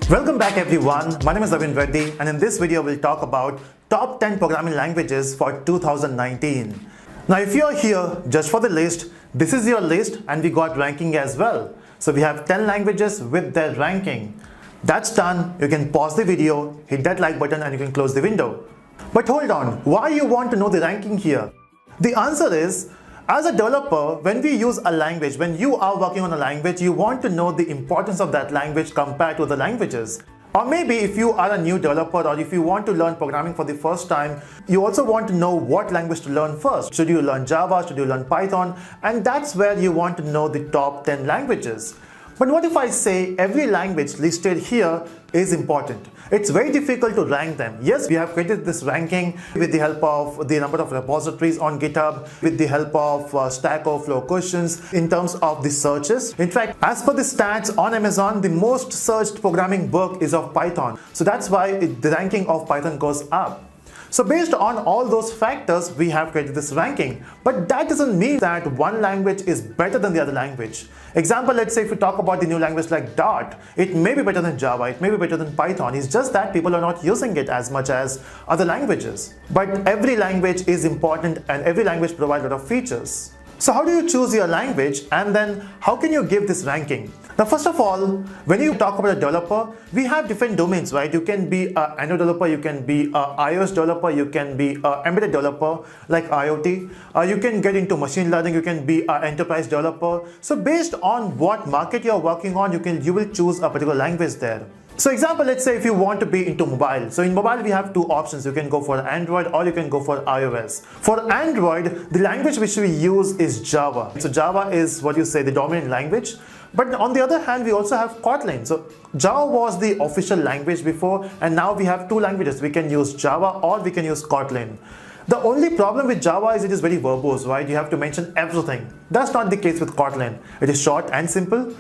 Welcome back everyone, my name is Ravin Reddy and in this video we'll talk about top 10 programming languages for 2019. Now if you're here just for the list, this is your list and we got ranking as well. So we have 10 languages with their ranking. That's done, you can pause the video, hit that like button and you can close the window. But hold on, why you want to know the ranking here? The answer is, as a developer, when we use a language, when you are working on a language, you want to know the importance of that language compared to other languages. Or maybe if you are a new developer or if you want to learn programming for the first time, you also want to know what language to learn first. Should you learn Java? Should you learn Python? And that's where you want to know the top 10 languages. But what if I say every language listed here is important? It's very difficult to rank them. Yes, we have created this ranking with the help of the number of repositories on GitHub, with the help of Stack Overflow questions in terms of the searches. In fact, as per the stats on Amazon, the most searched programming book is of Python. So that's why the ranking of Python goes up. So based on all those factors, we have created this ranking. But that doesn't mean that one language is better than the other language. Example, let's say if we talk about the new language like Dart, it may be better than Java, it may be better than Python. It's just that people are not using it as much as other languages. But every language is important and every language provides a lot of features. So how do you choose your language and then how can you give this ranking? Now first of all, when you talk about a developer, we have different domains, right? You can be an Android developer, you can be an iOS developer, you can be an embedded developer like IoT, you can get into machine learning, you can be an enterprise developer. So based on what market you're working on, you will choose a particular language there. So example, let's say if you want to be into mobile. So in mobile, we have two options. You can go for Android or you can go for iOS. For Android, the language which we use is Java. So Java is what you say, the dominant language. But on the other hand, we also have Kotlin. So Java was the official language before, and now we have two languages. We can use Java or we can use Kotlin. The only problem with Java is it is very verbose, right? You have to mention everything. That's not the case with Kotlin. It is short and simple.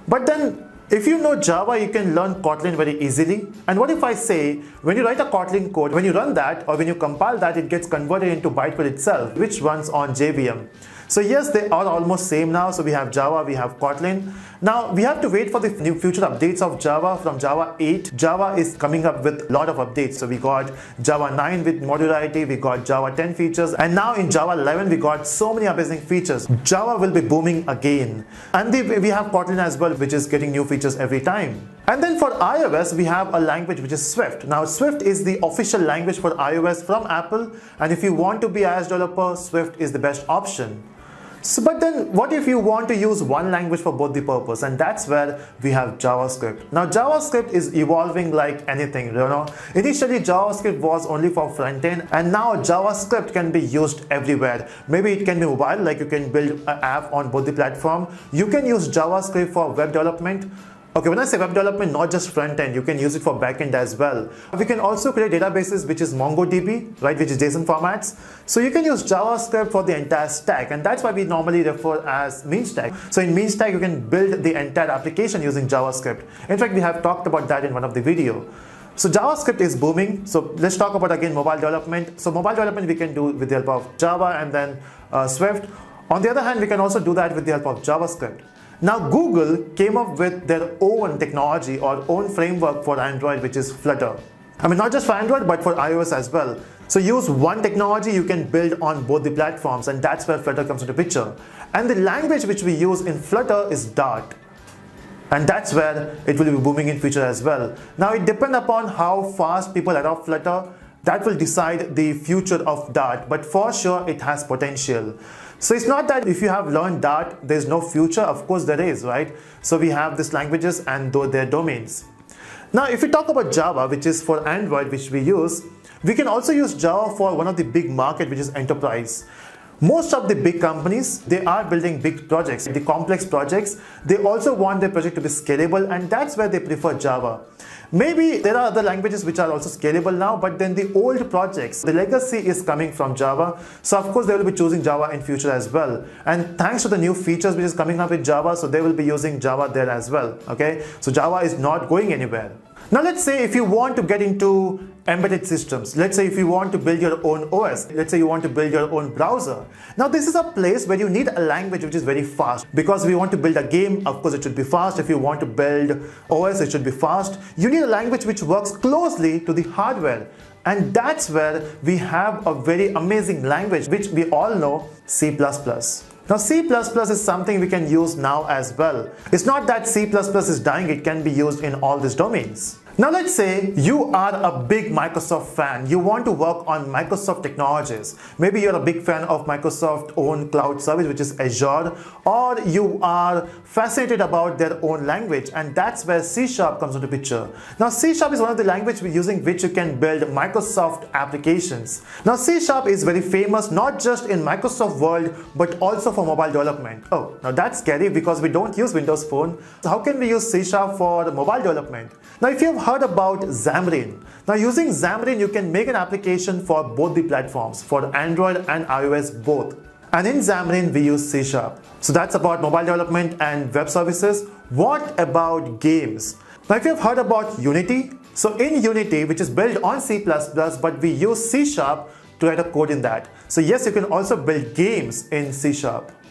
But then if you know Java, you can learn Kotlin very easily. And what if I say, when you write a Kotlin code, when you run that or when you compile that, it gets converted into bytecode itself, which runs on JVM. So yes, they are almost same now. So we have Java, we have Kotlin. Now we have to wait for the new future updates of Java. From Java 8, Java is coming up with a lot of updates. So we got Java 9 with modularity, we got Java 10 features, and now in Java 11 we got so many amazing features. Java will be booming again. And we have Kotlin as well, which is getting new features every time. And then for iOS, we have a language which is Swift. Now Swift is the official language for iOS from Apple, and if you want to be an iOS developer, Swift is the best option. So, but then what if you want to use one language for both the purpose? And that's where we have JavaScript. Now JavaScript is evolving like anything, you know. Initially JavaScript was only for front end, and now JavaScript can be used everywhere. Maybe it can be mobile, like you can build an app on both the platform. You can use JavaScript for web development. Okay, when I say web development, not just front end, you can use it for back end as well. We can also create databases, which is MongoDB, right, which is JSON formats. So you can use JavaScript for the entire stack, and that's why we normally refer as mean stack. So in mean stack, you can build the entire application using JavaScript. In fact, we have talked about that in one of the videos. So JavaScript is booming. So let's talk about again mobile development. So mobile development we can do with the help of Java and then Swift. On the other hand, we can also do that with the help of JavaScript. Now Google came up with their own technology or own framework for Android, which is Flutter. I mean, not just for Android, but for iOS as well. So use one technology, you can build on both the platforms, and that's where Flutter comes into picture. And the language which we use in Flutter is Dart. And that's where it will be booming in future as well. Now it depends upon how fast people adopt Flutter. That will decide the future of Dart, but for sure it has potential. So it's not that if you have learned Dart, there's no future. Of course there is, right? So we have these languages and their domains. Now if we talk about Java, which is for Android, which we use, we can also use Java for one of the big market, which is enterprise. Most of the big companies, they are building big projects, the complex projects. They also want their project to be scalable, and that's where they prefer Java. Maybe there are other languages which are also scalable now, but then the old projects, the legacy is coming from Java. So of course they will be choosing Java in future as well. And thanks to the new features which is coming up with Java, so they will be using Java there as well. Okay, so Java is not going anywhere. Now let's say if you want to get into embedded systems. Let's say if you want to build your own OS, let's say you want to build your own browser. Now this is a place where you need a language which is very fast, because we want to build a game, of course it should be fast. If you want to build OS, it should be fast. You need a language which works closely to the hardware. And that's where we have a very amazing language which we all know, C++. Now C++ is something we can use now as well. It's not that C++ is dying, it can be used in all these domains. Now let's say you are a big Microsoft fan. You want to work on Microsoft technologies. Maybe you're a big fan of Microsoft's own cloud service, which is Azure, or you are fascinated about their own language, and that's where C# comes into picture. Now C# is one of the languages using which you can build Microsoft applications. Now C# is very famous not just in Microsoft world but also for mobile development. Oh, now that's scary because we don't use Windows Phone. So how can we use C# for mobile development? Now if you've heard about Xamarin, now using Xamarin you can make an application for both the platforms, for Android and iOS both. And in Xamarin we use C#. So that's about mobile development and web services. What about games? Now if you've heard about Unity, so in Unity, which is built on C++, but we use C# to write a code in that. So yes, you can also build games in C#.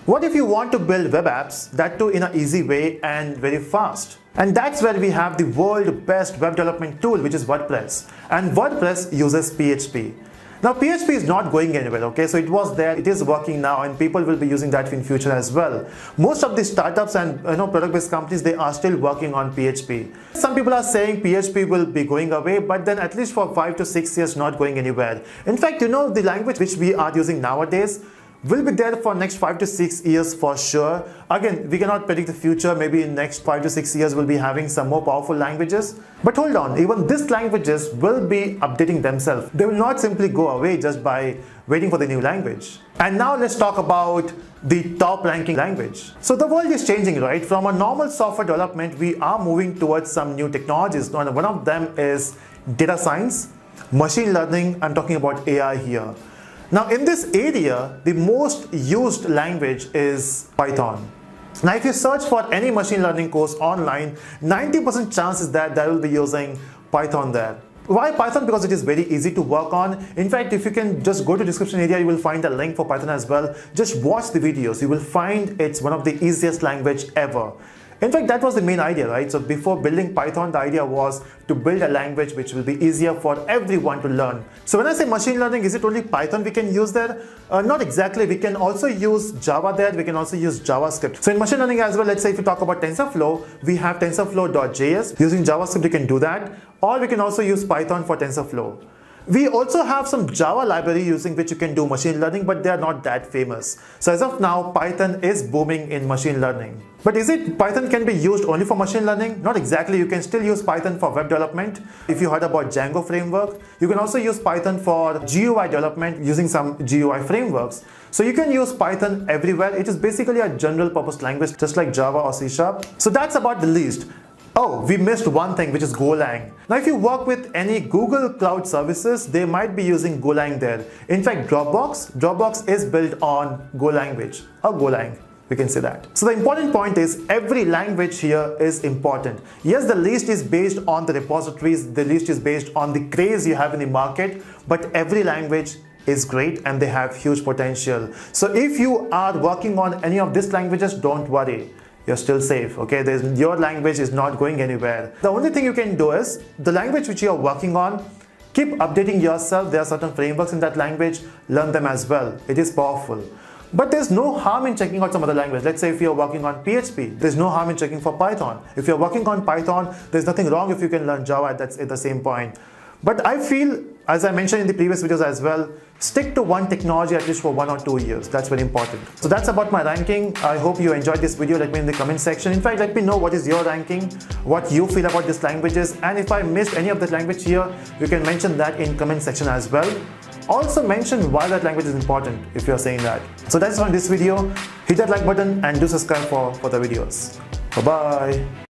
What if you want to build web apps, that too in an easy way and very fast? And that's where we have the world's best web development tool, which is WordPress. And WordPress uses PHP. Now PHP is not going anywhere, okay? So it was there, it is working now, and people will be using that in future as well. Most of the startups and product-based companies, they are still working on PHP. Some people are saying PHP will be going away, but then at least for 5 to 6 years not going anywhere. In fact, the language which we are using nowadays will be there for next 5 to 6 years for sure. Again, we cannot predict the future. Maybe in next 5 to 6 years we'll be having some more powerful languages. But hold on, even these languages will be updating themselves. They will not simply go away just by waiting for the new language. And now let's talk about the top ranking language. So the world is changing, right? From a normal software development, we are moving towards some new technologies. One of them is data science, machine learning. I'm talking about AI here. Now in this area, the most used language is Python. Now if you search for any machine learning course online, 90% chances that they will be using Python there. Why Python? Because it is very easy to work on. In fact, if you can just go to description area, you will find a link for Python as well. Just watch the videos. You will find it's one of the easiest language ever. In fact, that was the main idea, right? So before building Python, the idea was to build a language which will be easier for everyone to learn. So when I say machine learning, is it only Python we can use there? Not exactly. We can also use Java there. We can also use JavaScript. So in machine learning as well, let's say if you talk about TensorFlow, we have TensorFlow.js. Using JavaScript, you can do that. Or we can also use Python for TensorFlow. We also have some Java library using which you can do machine learning, but they are not that famous. So as of now, Python is booming in machine learning. But is it Python can be used only for machine learning? Not exactly. You can still use Python for web development. If you heard about Django framework, you can also use Python for GUI development using some GUI frameworks. So you can use Python everywhere. It is basically a general purpose language, just like Java or C#. So that's about the list. Oh, we missed one thing, which is Golang. Now, if you work with any Google Cloud services, they might be using Golang there. In fact, Dropbox is built on Go language, or Golang. We can say that. So the important point is every language here is important. Yes, the list is based on the repositories, the list is based on the craze you have in the market, but every language is great and they have huge potential. So if you are working on any of these languages, don't worry. You're still safe, okay? Your language is not going anywhere. The only thing you can do is the language which you're working on, keep updating yourself. There are certain frameworks in that language, learn them as well. It is powerful. But there's no harm in checking out some other language. Let's say if you're working on PHP, there's no harm in checking for Python. If you're working on Python, there's nothing wrong if you can learn Java at the same point. But I feel, as I mentioned in the previous videos as well, stick to one technology at least for 1 or 2 years. That's very important. So that's about my ranking. I hope you enjoyed this video. Let me in the comment section. In fact, let me know what is your ranking, what you feel about these languages, and if I missed any of the language here, you can mention that in comment section as well. Also mention why that language is important if you're saying that. So that's it on this video. Hit that like button and do subscribe for further videos. Bye-bye.